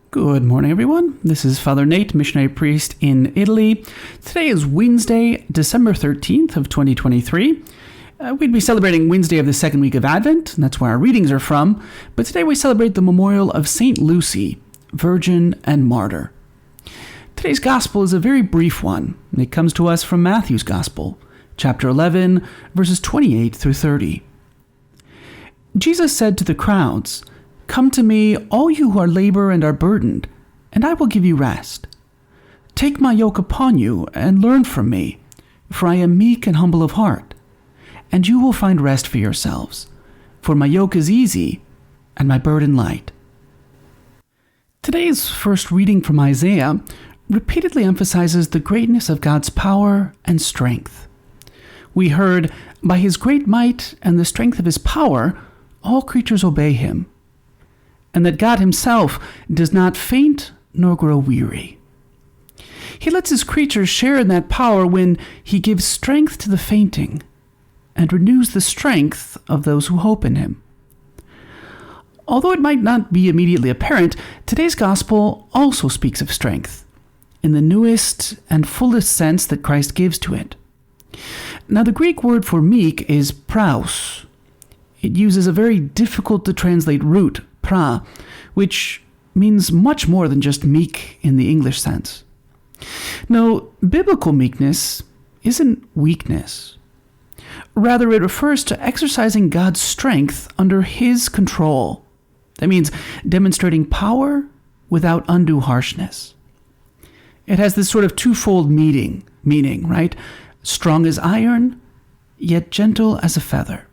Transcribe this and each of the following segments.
Good morning, everyone. This is Father Nate, missionary priest in Italy. Today is Wednesday, December 13th of 2023. We'd be celebrating Wednesday of the second week of Advent, and that's where our readings are from. But today we celebrate the memorial of Saint Lucy, Virgin and Martyr. Today's gospel is a very brief one. It comes to us from Matthew's Gospel, chapter 11, verses 28 through 30. Jesus said to the crowds, "Come to me, all you who are labor and are burdened, and I will give you rest. Take my yoke upon you and learn from me, for I am meek and humble of heart, and you will find rest for yourselves. For my yoke is easy and my burden light." Today's first reading from Isaiah repeatedly emphasizes the greatness of God's power and strength. We heard, "By his great might and the strength of his power, all creatures obey him," and that God himself does not faint nor grow weary. He lets his creatures share in that power when he gives strength to the fainting and renews the strength of those who hope in him. Although it might not be immediately apparent, today's gospel also speaks of strength in the newest and fullest sense that Christ gives to it. Now, the Greek word for meek is praus. It uses a very difficult to translate root, pra, which means much more than just meek in the English sense. Now, biblical meekness isn't weakness. Rather, it refers to exercising God's strength under his control. That means demonstrating power without undue harshness. It has this sort of twofold meaning, right? Strong as iron, yet gentle as a feather.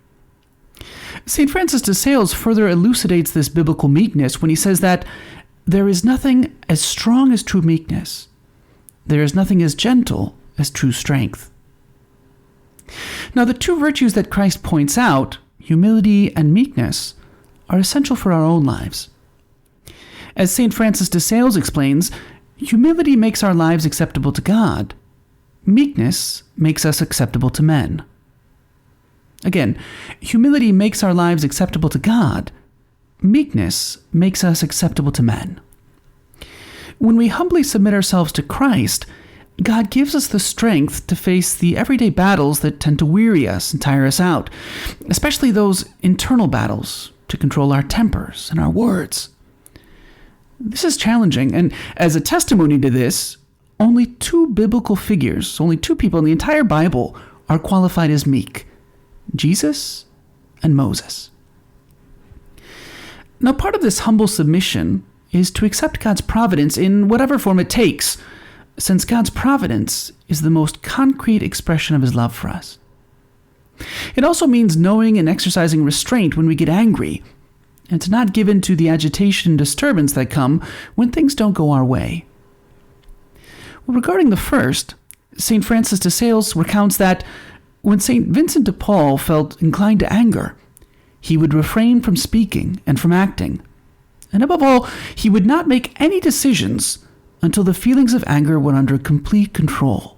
St. Francis de Sales further elucidates this biblical meekness when he says that there is nothing as strong as true meekness. There is nothing as gentle as true strength. Now, the two virtues that Christ points out, humility and meekness, are essential for our own lives. As St. Francis de Sales explains, humility makes our lives acceptable to God. Meekness makes us acceptable to men. Again, humility makes our lives acceptable to God. Meekness makes us acceptable to men. When we humbly submit ourselves to Christ, God gives us the strength to face the everyday battles that tend to weary us and tire us out, especially those internal battles to control our tempers and our words. This is challenging, and as a testimony to this, only two biblical figures, only two people in the entire Bible are qualified as meek: Jesus and Moses. Now, part of this humble submission is to accept God's providence in whatever form it takes, since God's providence is the most concrete expression of his love for us. It also means knowing and exercising restraint when we get angry, and to not give in to the agitation and disturbance that come when things don't go our way. Well, regarding the first, St. Francis de Sales recounts that when St. Vincent de Paul felt inclined to anger, he would refrain from speaking and from acting. And above all, he would not make any decisions until the feelings of anger were under complete control.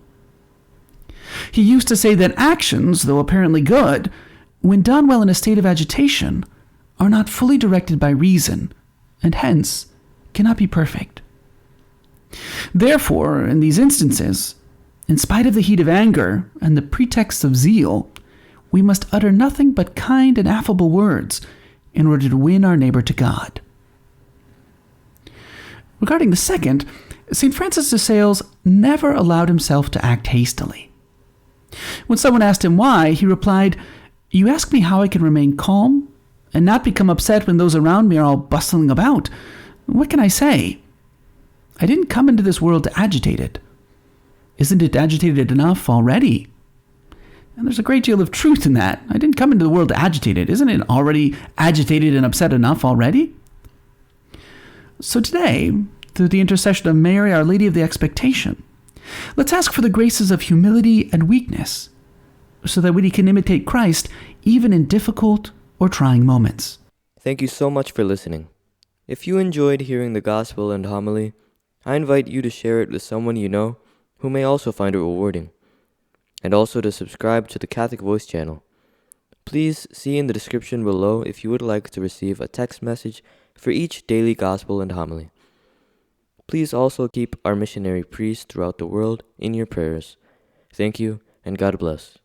He used to say that actions, though apparently good, when done while in a state of agitation, are not fully directed by reason, and hence cannot be perfect. Therefore, in these instances, in spite of the heat of anger and the pretexts of zeal, we must utter nothing but kind and affable words in order to win our neighbor to God. Regarding the second, St. Francis de Sales never allowed himself to act hastily. When someone asked him why, he replied, "You ask me how I can remain calm and not become upset when those around me are all bustling about. What can I say? I didn't come into this world to agitate it. Isn't it agitated enough already?" And there's a great deal of truth in that. I didn't come into the world to agitate it. Isn't it already agitated and upset enough already? So today, through the intercession of Mary, Our Lady of the Expectation, let's ask for the graces of humility and weakness so that we can imitate Christ even in difficult or trying moments. Thank you so much for listening. If you enjoyed hearing the gospel and homily, I invite you to share it with someone you know who may also find it rewarding, and also to subscribe to the Catholic Voice channel. Please see in the description below if you would like to receive a text message for each daily gospel and homily. Please also keep our missionary priests throughout the world in your prayers. Thank you, and God bless.